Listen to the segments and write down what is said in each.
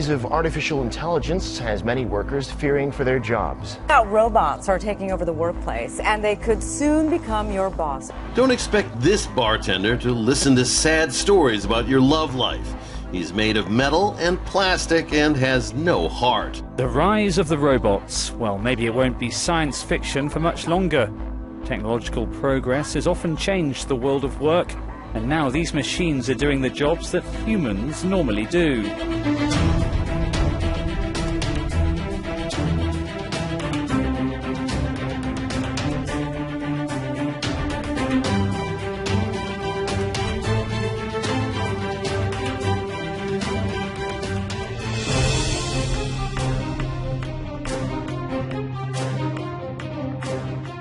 rise of artificial intelligence has many workers fearing for their jobs. Now robots are taking over the workplace, and they could soon become your boss. Don't expect this bartender to listen to sad stories about your love life. He's made of metal and plastic and has no heart. The rise of the robots. Well, maybe it won't be science fiction for much longer. Technological progress has often changed the world of work, and now these machines are doing the jobs that humans normally do.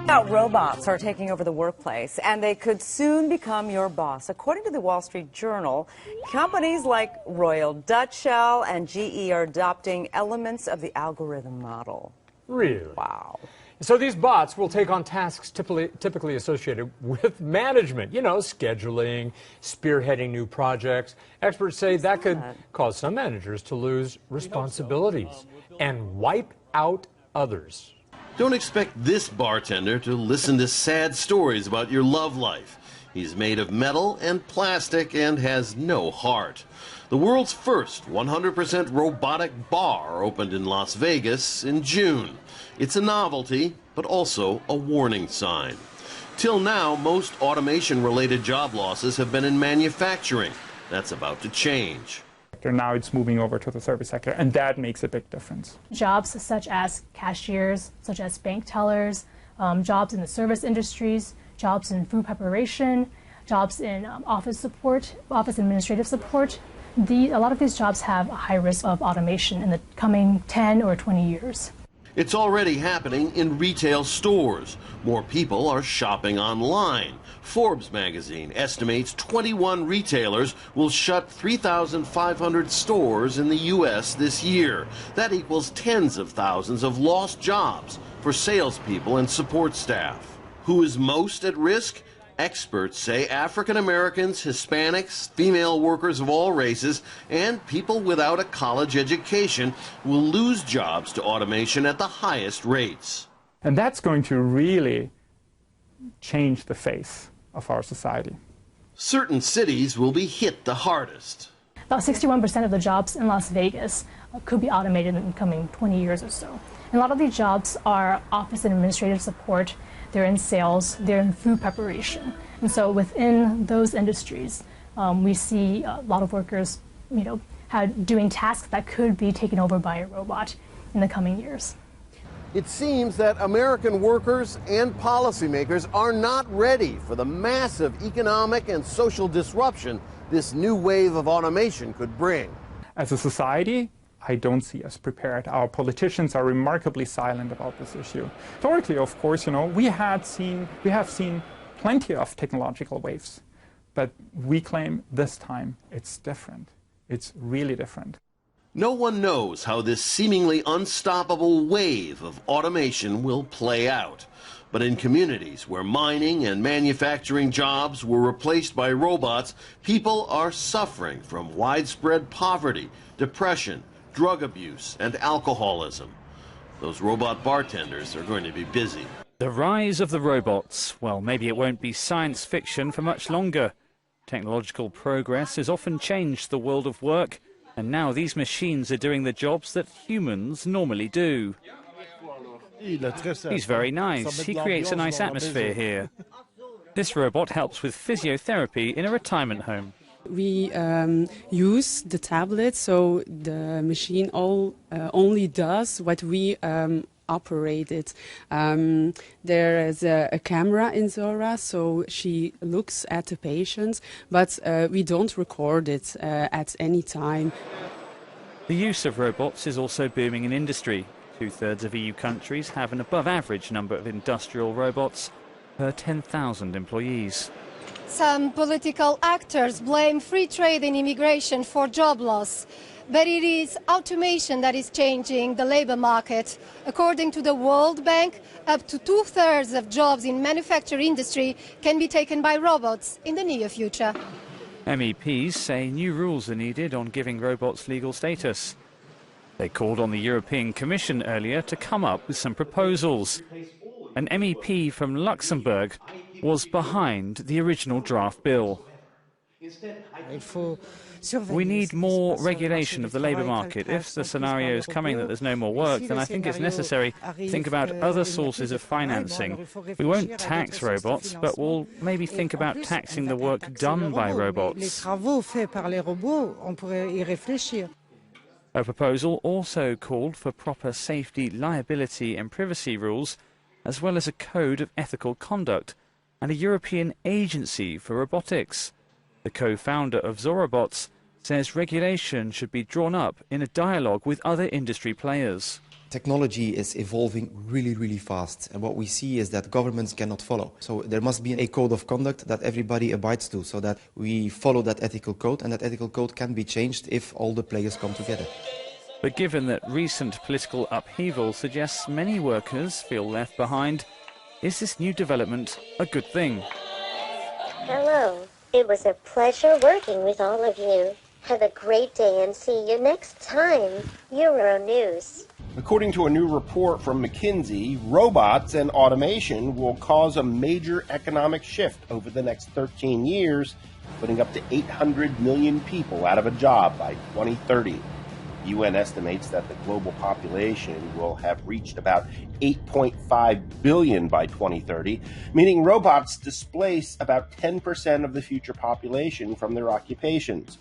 Now robots are taking over the workplace, and they could soon become your boss. According to the Wall Street Journal, companies like Royal Dutch Shell and GE are adopting elements of the algorithm model. Really? Wow. So these bots will take on tasks typically associated with management, you know, scheduling, spearheading new projects. Experts say that could cause some managers to lose responsibilities and wipe out others. Don't expect this bartender to listen to sad stories about your love life. He's made of metal and plastic and has no heart. The world's first 100% robotic bar opened in Las Vegas in June. It's a novelty, but also a warning sign. Till now, most automation-related job losses have been in manufacturing. That's about to change. Now it's moving over to the service sector, and that makes a big difference. Jobs such as cashiers, such as bank tellers, jobs in the service industries, jobs in food preparation, jobs in office support, office administrative support. A lot of these jobs have a high risk of automation in the coming 10 or 20 years. It's already happening in retail stores. More people are shopping online. Forbes magazine estimates 21 retailers will shut 3,500 stores in the U.S. this year. That equals tens of thousands of lost jobs for salespeople and support staff. Who is most at risk? Experts say African Americans, Hispanics, female workers of all races, and people without a college education will lose jobs to automation at the highest rates. And that's going to really change the face of our society. Certain cities will be hit the hardest. About 61% of the jobs in Las Vegas could be automated in the coming 20 years or so. And a lot of these jobs are office and administrative support. They're in sales, they're in food preparation. And so within those industries, we see a lot of workers, doing tasks that could be taken over by a robot in the coming years. It seems that American workers and policymakers are not ready for the massive economic and social disruption this new wave of automation could bring. As a society, I don't see us prepared. Our politicians are remarkably silent about this issue. Historically, of course, we have seen plenty of technological waves, but we claim this time it's different. It's really different. No one knows how this seemingly unstoppable wave of automation will play out. But in communities where mining and manufacturing jobs were replaced by robots, people are suffering from widespread poverty, depression, drug abuse, and alcoholism. Those robot bartenders are going to be busy. The rise of the robots. Well, maybe it won't be science fiction for much longer. Technological progress has often changed the world of work, and now these machines are doing the jobs that humans normally do. He's very nice. He creates a nice atmosphere here. This robot helps with physiotherapy in a retirement home. We use the tablet, so the machine only does what we operate it. There is a camera in Zora, so she looks at the patient, but we don't record it at any time. The use of robots is also booming in industry. 2/3 of EU countries have an above-average number of industrial robots per 10,000 employees. Some political actors blame free trade and immigration for job loss, but it is automation that is changing the labor market. According to the World Bank, up to 2/3 of jobs in manufacturing industry can be taken by robots in the near future. MEPs say new rules are needed on giving robots legal status. They called on the European Commission earlier to come up with some proposals. An MEP from Luxembourg was behind the original draft bill. We need more regulation of the labour market. If the scenario is coming that there's no more work, then I think it's necessary to think about other sources of financing. We won't tax robots, but we'll maybe think about taxing the work done by robots. A proposal also called for proper safety, liability and privacy rules, as well as a code of ethical conduct and a European agency for robotics. The co-founder of Zorobots says regulation should be drawn up in a dialogue with other industry players. Technology is evolving really fast, and what we see is that governments cannot follow. So there must be a code of conduct that everybody abides to, so that we follow that ethical code, and that ethical code can be changed if all the players come together. But given that recent political upheaval suggests many workers feel left behind, is this new development a good thing? Hello. It was a pleasure working with all of you. Have a great day and see you next time. Euronews. According to a new report from McKinsey, robots and automation will cause a major economic shift over the next 13 years, putting up to 800 million people out of a job by 2030. The UN estimates that the global population will have reached about 8.5 billion by 2030, meaning robots displace about 10% of the future population from their occupations.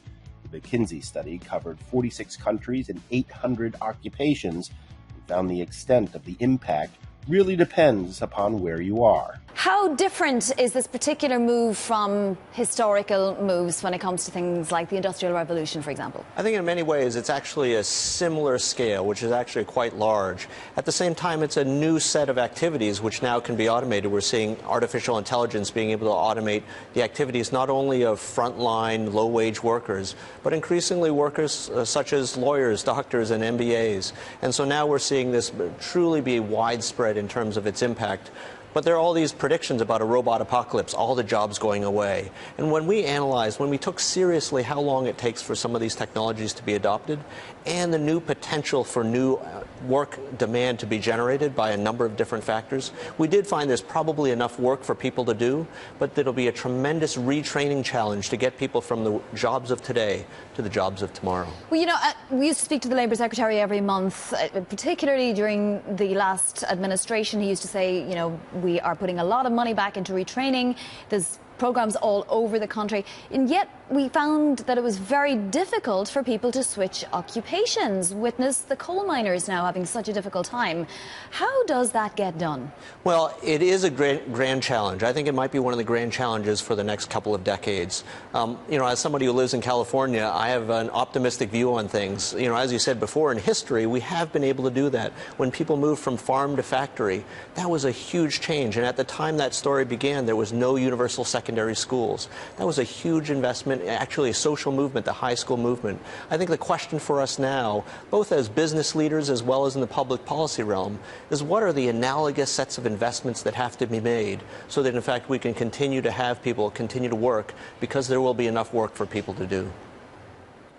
The McKinsey study covered 46 countries and 800 occupations and found the extent of the impact really depends upon where you are. How different is this particular move from historical moves when it comes to things like the Industrial Revolution, for example? I think in many ways it's actually a similar scale, which is actually quite large. At the same time, it's a new set of activities which now can be automated. We're seeing artificial intelligence being able to automate the activities not only of frontline, low-wage workers, but increasingly workers such as lawyers, doctors, and MBAs. And so now we're seeing this truly be widespread in terms of its impact. But there are all these predictions about a robot apocalypse, all the jobs going away. And when we analyzed, when we took seriously how long it takes for some of these technologies to be adopted and the new potential for new work demand to be generated by a number of different factors, we did find there's probably enough work for people to do, but it'll be a tremendous retraining challenge to get people from the jobs of today to the jobs of tomorrow. Well, you know, we used to speak to the Labour Secretary every month, particularly during the last administration. He used to say, you know, we are putting a lot of money back into retraining. There's programs all over the country, and yet we found that it was very difficult for people to switch occupations. Witness the coal miners now having such a difficult time. How does that get done? Well, it is a grand challenge. I think it might be one of the grand challenges for the next couple of decades. You know, as somebody who lives in California, I have an optimistic view on things. You know, as you said before, in history, we have been able to do that. When people moved from farm to factory, that was a huge change. And at the time that story began, there was no universal secondary schools. That was a huge investment, actually a social movement, the high school movement. I think the question for us now, both as business leaders as well as in the public policy realm, is what are the analogous sets of investments that have to be made so that in fact we can continue to have people continue to work because there will be enough work for people to do.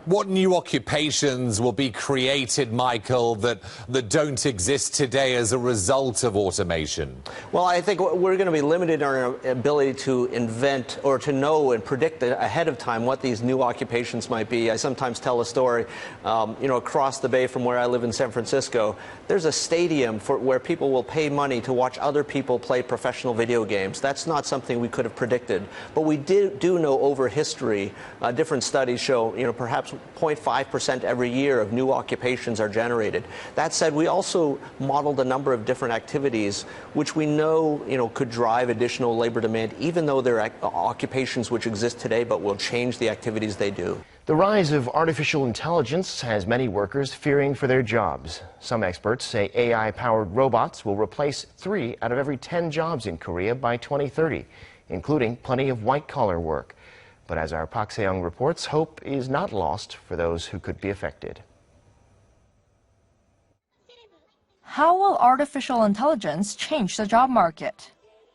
What new occupations will be created, Michael, that don't exist today as a result of automation? Well, I think we're going to be limited in our ability to invent or to know and predict ahead of time what these new occupations might be. I sometimes tell a story, you know, across the bay from where I live in San Francisco, there's a stadium where people will pay money to watch other people play professional video games. That's not something we could have predicted. But we do know over history, different studies show, you know, perhaps 0.5% every year of new occupations are generated. That said, we also modeled a number of different activities which we know, you know, could drive additional labor demand, even though they're occupations which exist today but will change the activities they do. The rise of artificial intelligence has many workers fearing for their jobs. Some experts say AI-powered robots will replace 3 out of every 10 jobs in Korea by 2030, including plenty of white-collar work. But as our Park Se-young reports, hope is not lost for those who could be affected. How will artificial intelligence change the job market?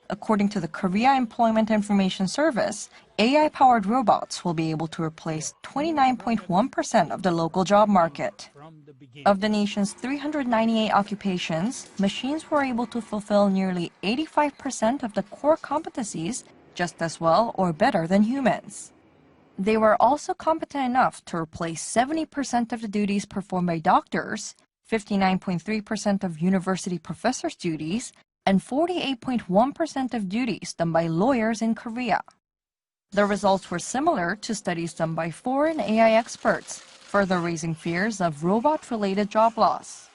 According to the Korea Employment Information Service, AI-powered robots will be able to replace 29.1% of the local job market. Of the nation's 398 occupations, machines were able to fulfill nearly 85% of the core competencies just as well or better than humans. They were also competent enough to replace 70% of the duties performed by doctors, 59.3% of university professors' duties, and 48.1% of duties done by lawyers in Korea. The results were similar to studies done by foreign AI experts, further raising fears of robot-related job loss.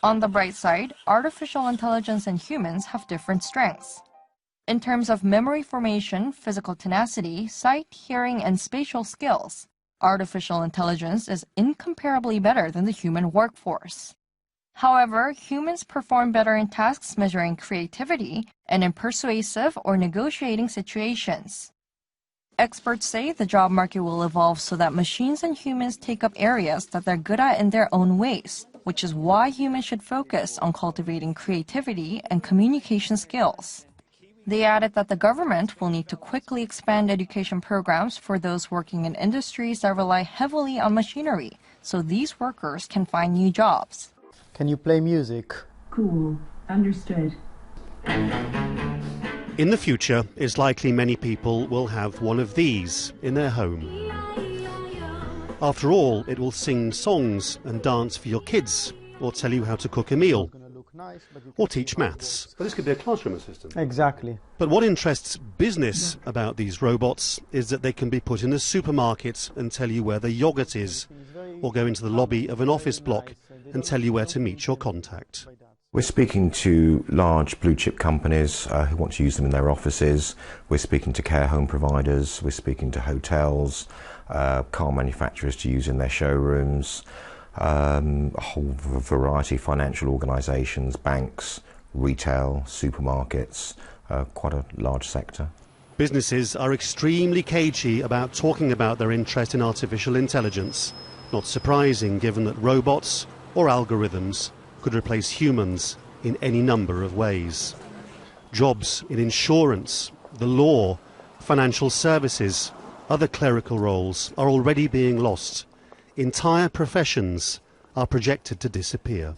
On the bright side, artificial intelligence and humans have different strengths. In terms of memory formation, physical tenacity, sight, hearing, and spatial skills, artificial intelligence is incomparably better than the human workforce. However, humans perform better in tasks measuring creativity and in persuasive or negotiating situations. Experts say the job market will evolve so that machines and humans take up areas that they're good at in their own ways, which is why humans should focus on cultivating creativity and communication skills. They added that the government will need to quickly expand education programs for those working in industries that rely heavily on machinery, so these workers can find new jobs. Can you play music? Cool. Understood. In the future, it's likely many people will have one of these in their home. After all, it will sing songs and dance for your kids, or tell you how to cook a meal, or teach maths. But this could be a classroom assistant. Exactly. But what interests business about these robots is that they can be put in a supermarket and tell you where the yogurt is, or go into the lobby of an office block and tell you where to meet your contact. We're speaking to large blue chip companies who want to use them in their offices. We're speaking to care home providers. We're speaking to hotels, car manufacturers to use in their showrooms, a whole variety of financial organisations, banks, retail, supermarkets, quite a large sector. Businesses are extremely cagey about talking about their interest in artificial intelligence. Not surprising given that robots or algorithms could replace humans in any number of ways. Jobs in insurance, the law, financial services, other clerical roles are already being lost. Entire professions are projected to disappear.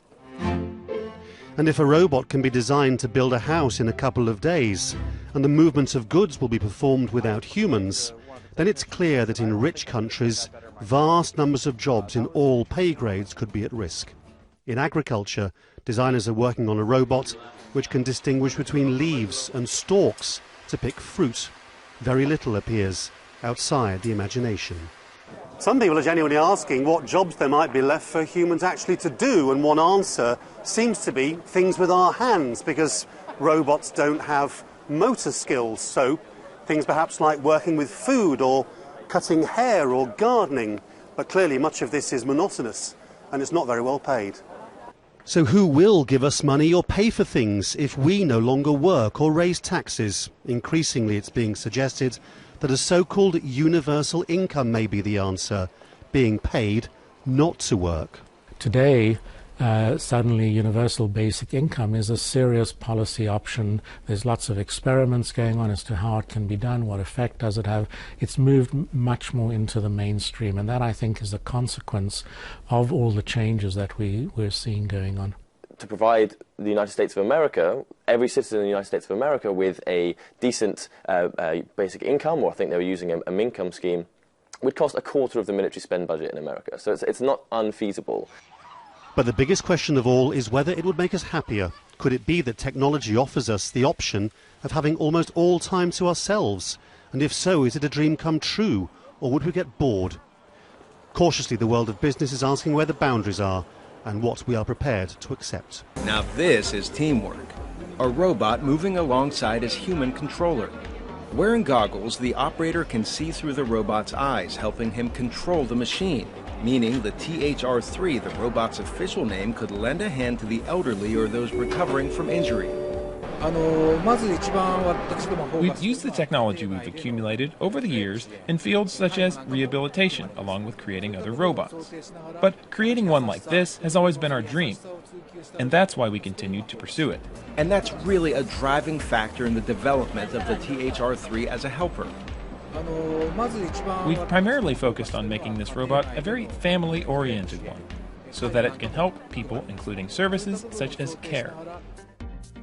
And if a robot can be designed to build a house in a couple of days, and the movement of goods will be performed without humans, then it's clear that in rich countries, vast numbers of jobs in all pay grades could be at risk. In agriculture, designers are working on a robot which can distinguish between leaves and stalks to pick fruit. Very little appears outside the imagination. Some people are genuinely asking what jobs there might be left for humans actually to do, and one answer seems to be things with our hands, because robots don't have motor skills, so things perhaps like working with food or cutting hair or gardening. But clearly much of this is monotonous and it's not very well paid. So who will give us money or pay for things if we no longer work or raise taxes? Increasingly it's being suggested that a so-called universal income may be the answer, being paid not to work. Today, suddenly universal basic income is a serious policy option. There's lots of experiments going on as to how it can be done, what effect does it have. It's moved much more into the mainstream, and that, I think, is a consequence of all the changes that we're seeing going on. To provide the United States of America, every citizen in the United States of America with a decent basic income, or I think they were using a income scheme, would cost a quarter of the military spend budget in America. So it's not unfeasible. But the biggest question of all is whether it would make us happier. Could it be that technology offers us the option of having almost all time to ourselves? And if so, is it a dream come true, or would we get bored? Cautiously, the world of business is asking where the boundaries are and what we are prepared to accept. Now this is teamwork. A robot moving alongside his human controller. Wearing goggles, the operator can see through the robot's eyes, helping him control the machine, meaning the ℭ𝔥𝔦𝔫𝔞, the robot's official name, could lend a hand to the elderly or those recovering from injury. We've used the technology we've accumulated over the years in fields such as rehabilitation, along with creating other robots. But creating one like this has always been our dream, and that's why we continued to pursue it. And that's really a driving factor in the development of the ℭ-3 as a helper. We've primarily focused on making this robot a very family-oriented one, so that it can help people, including services such as care.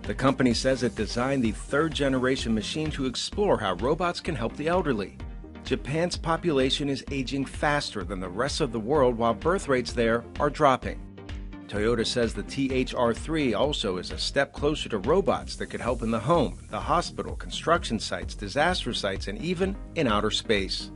The company says it designed the third-generation machine to explore how robots can help the elderly. Japan's population is aging faster than the rest of the world, while birth rates there are dropping. Toyota says the ℭ-3 also is a step closer to robots that could help in the home, the hospital, construction sites, disaster sites, and even in outer space.